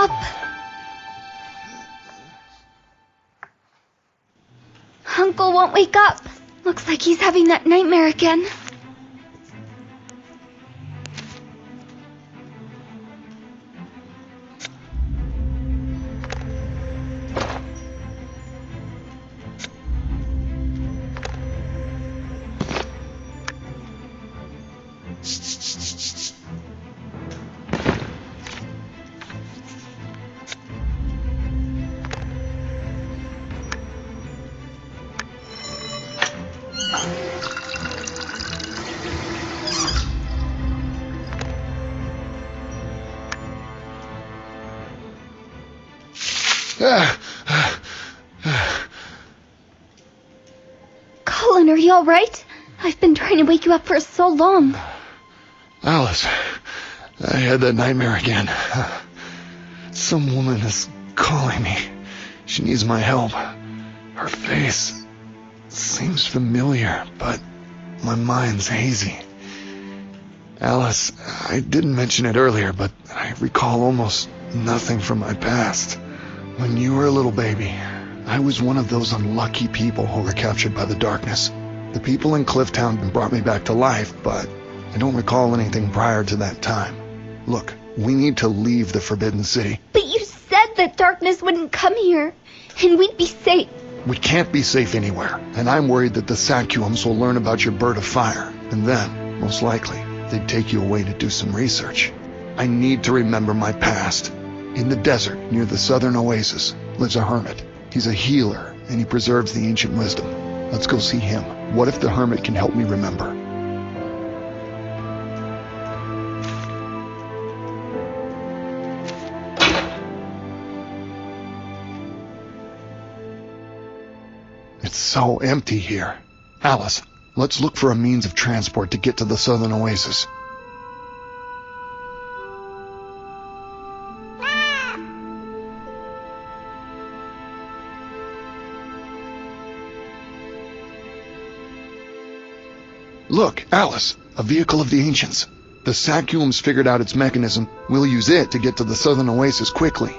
up. Uncle won't wake up. Looks like he's having that nightmare again. Colin, are you all right? I've been trying to wake you up for so long. Alice, I had that nightmare again. Some woman is calling me. She needs my help. Her face seems familiar, but my mind's hazy. Alice, I didn't mention it earlier, but I recall almost nothing from my past. When you were a little baby, I was one of those unlucky people who were captured by the darkness. The people in Clifftown brought me back to life, but I don't recall anything prior to that time. Look, we need to leave the Forbidden City. But you said that darkness wouldn't come here, and we'd be safe. We can't be safe anywhere, and I'm worried that the Sacuums will learn about your bird of fire, and then, most likely, they'd take you away to do some research. I need to remember my past. In the desert, near the southern oasis, lives a hermit. He's a healer, and he preserves the ancient wisdom. Let's go see him. What if the hermit can help me remember? It's so empty here. Alice, let's look for a means of transport to get to the southern oasis. Look, Alice, a vehicle of the ancients. The Sacuums figured out its mechanism. We'll use it to get to the southern oasis quickly.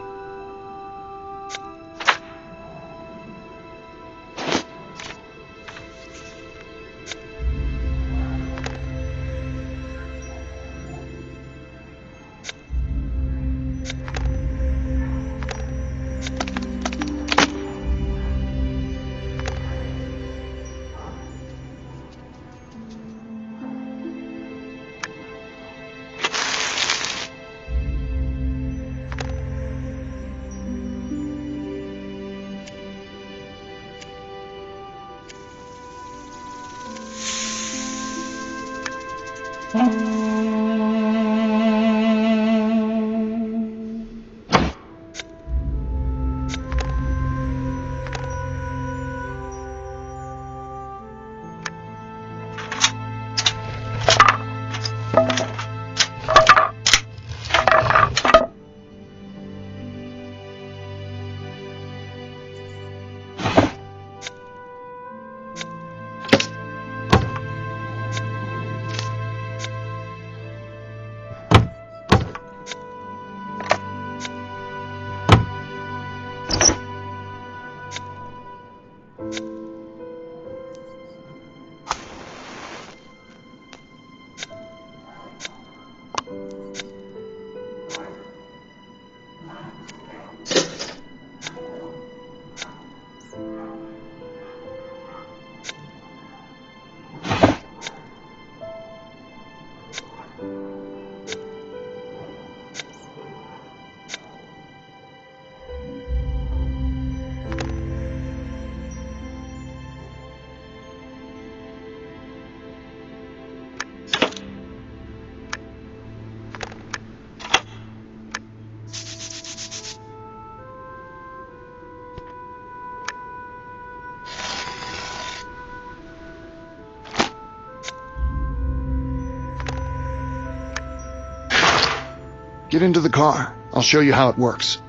Get into the car. I'll show you how it works.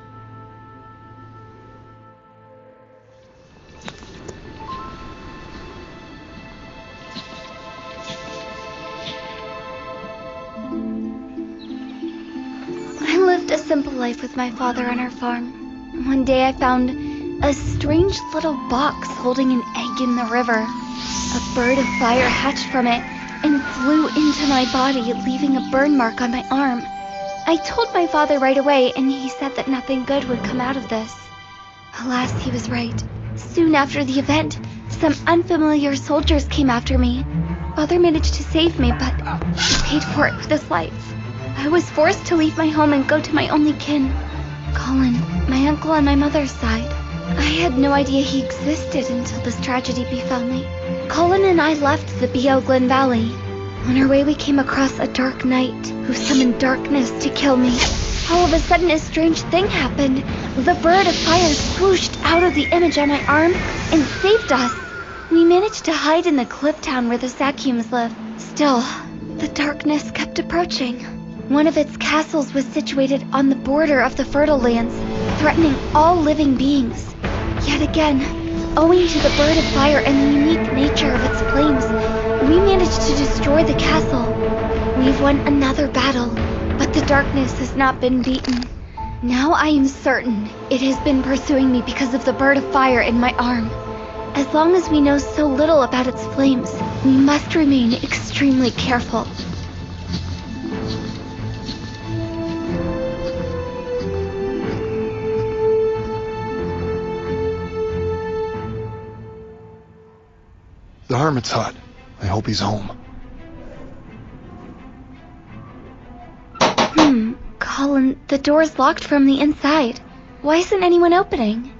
I lived a simple life with my father on our farm. One day I found a strange little box holding an egg in the river. A bird of fire hatched from it and flew into my body, leaving a burn mark on my arm. I told my father right away, and he said that nothing good would come out of this. Alas, he was right. Soon after the event, some unfamiliar soldiers came after me. Father managed to save me, but he paid for it with his life. I was forced to leave my home and go to my only kin, Colin, my uncle on my mother's side. I had no idea he existed until this tragedy befell me. Colin and I left the B.O. Glen Valley. On our way we came across a dark knight who summoned darkness to kill me. All of a sudden a strange thing happened. The bird of fire swooshed out of the image on my arm and saved us. We managed to hide in the cliff town where the Sakyums live. Still, the darkness kept approaching. One of its castles was situated on the border of the Fertile Lands, threatening all living beings. Yet again, owing to the bird of fire and the unique nature of its flames, we managed to destroy the castle. We've won another battle, but the darkness has not been beaten. Now I am certain it has been pursuing me because of the bird of fire in my arm. As long as we know so little about its flames, we must remain extremely careful. The hermit's hut. I hope he's home. Colin, the door's locked from the inside. Why isn't anyone opening?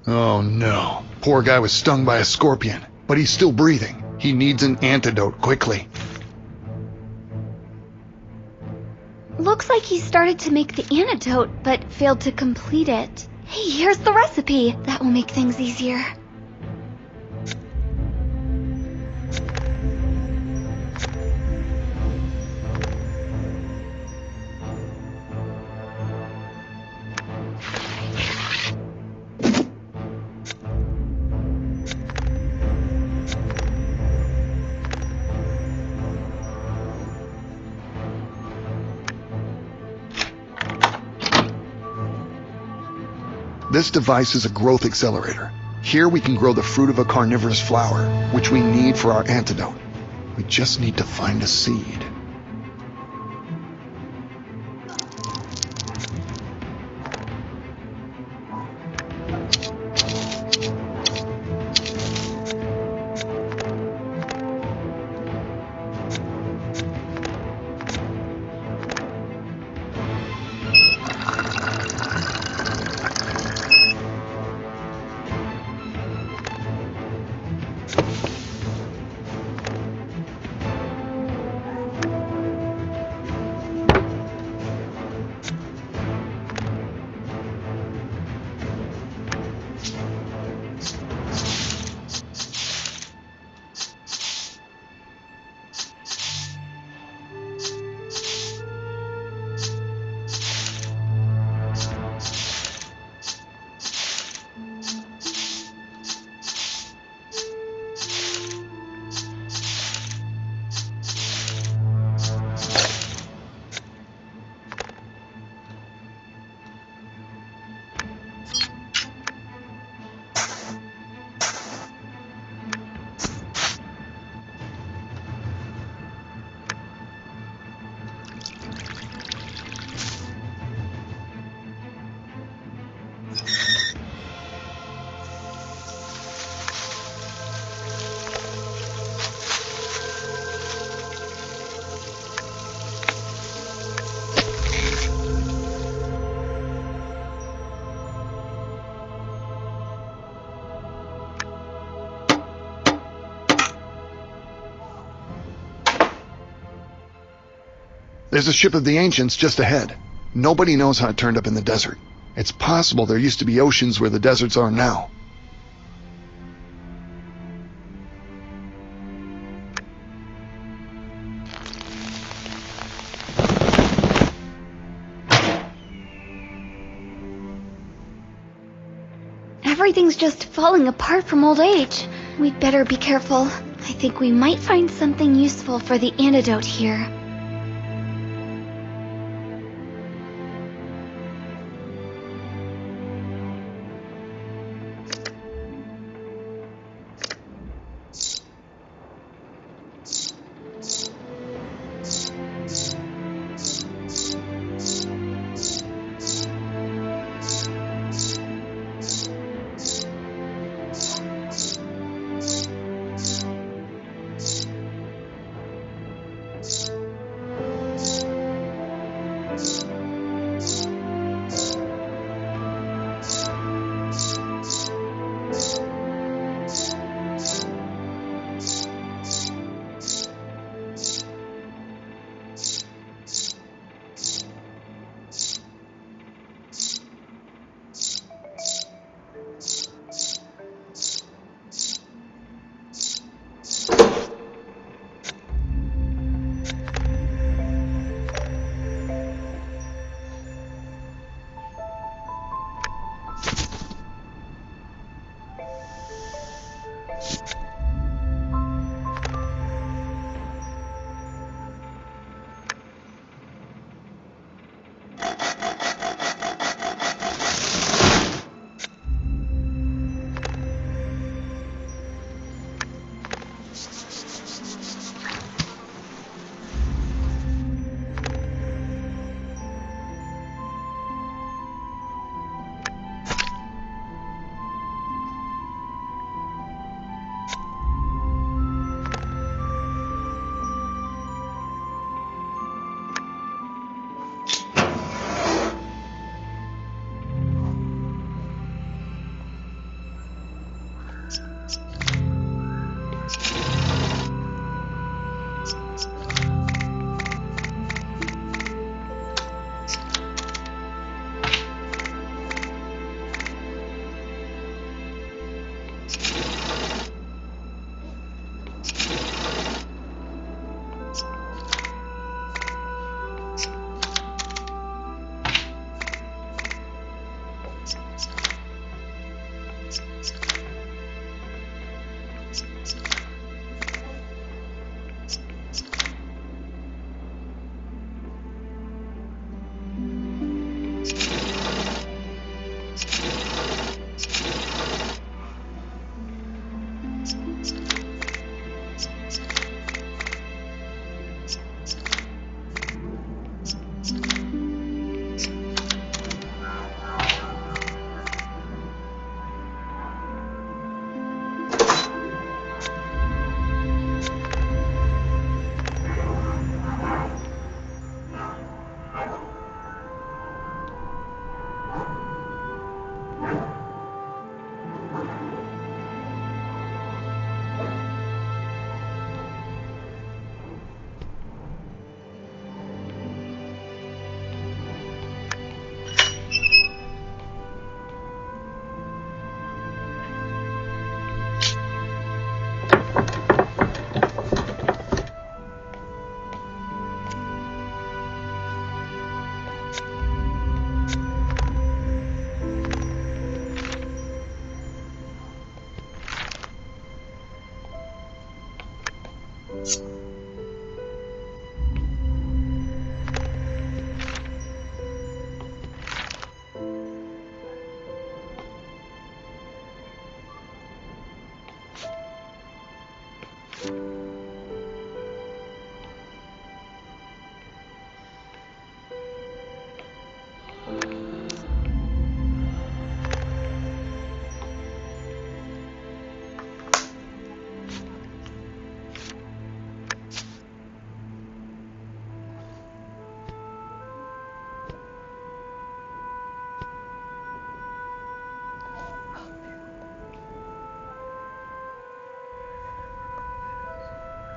Oh no. Poor guy was stung by a scorpion, but he's still breathing. He needs an antidote quickly. Looks like he started to make the antidote, but failed to complete it. Hey, here's the recipe. That will make things easier. This device is a growth accelerator. Here we can grow the fruit of a carnivorous flower, which we need for our antidote. We just need to find a seed. There's a ship of the ancients just ahead. Nobody knows how it turned up in the desert. It's possible there used to be oceans where the deserts are now. Everything's just falling apart from old age. We'd better be careful. I think we might find something useful for the antidote here.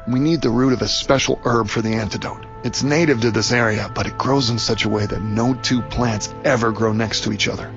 We need the root of a special herb for the antidote. It's native to this area, but it grows in such a way that no two plants ever grow next to each other.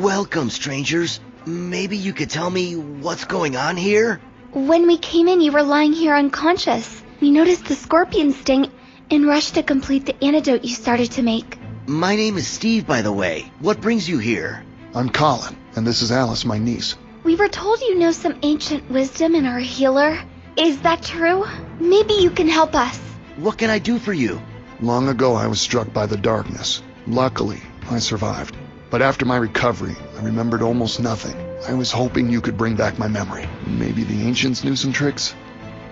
Welcome, strangers. Maybe you could tell me what's going on here? When we came in, you were lying here unconscious. We noticed the scorpion sting and rushed to complete the antidote you started to make. My name is Steve, by the way. What brings you here? I'm Colin, and this is Alice, my niece. We were told you know some ancient wisdom and are a healer. Is that true? Maybe you can help us. What can I do for you? Long ago, I was struck by the darkness. Luckily, I survived. But after my recovery, I remembered almost nothing. I was hoping you could bring back my memory. Maybe the ancients knew some tricks?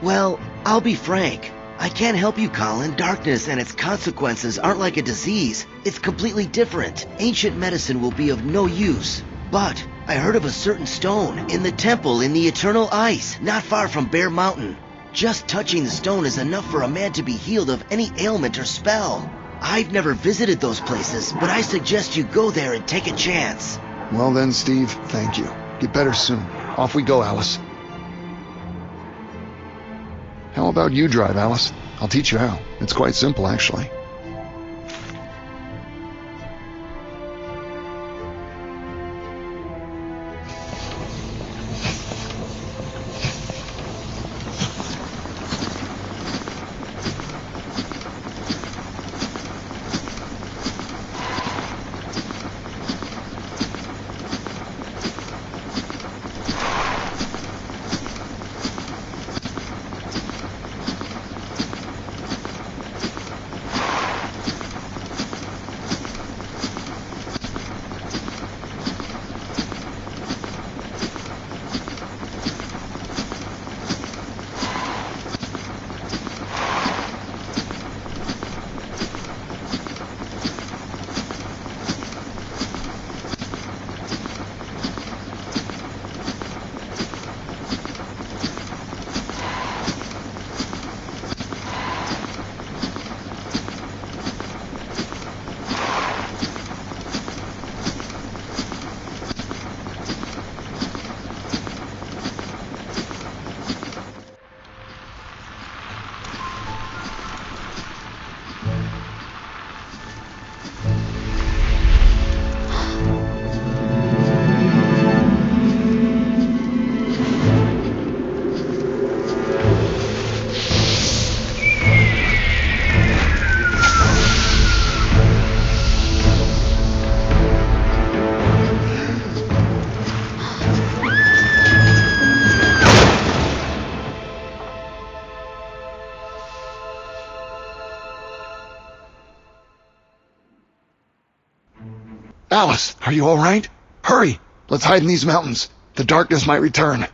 Well, I'll be frank. I can't help you, Colin. Darkness and its consequences aren't like a disease. It's completely different. Ancient medicine will be of no use. But I heard of a certain stone in the temple in the eternal ice, not far from Bear Mountain. Just touching the stone is enough for a man to be healed of any ailment or spell. I've never visited those places, but I suggest you go there and take a chance. Well then, Steve, thank you. Get better soon. Off we go, Alice. How about you drive, Alice? I'll teach you how. It's quite simple, actually. Alice, are you all right? Hurry! Let's hide in these mountains. The darkness might return.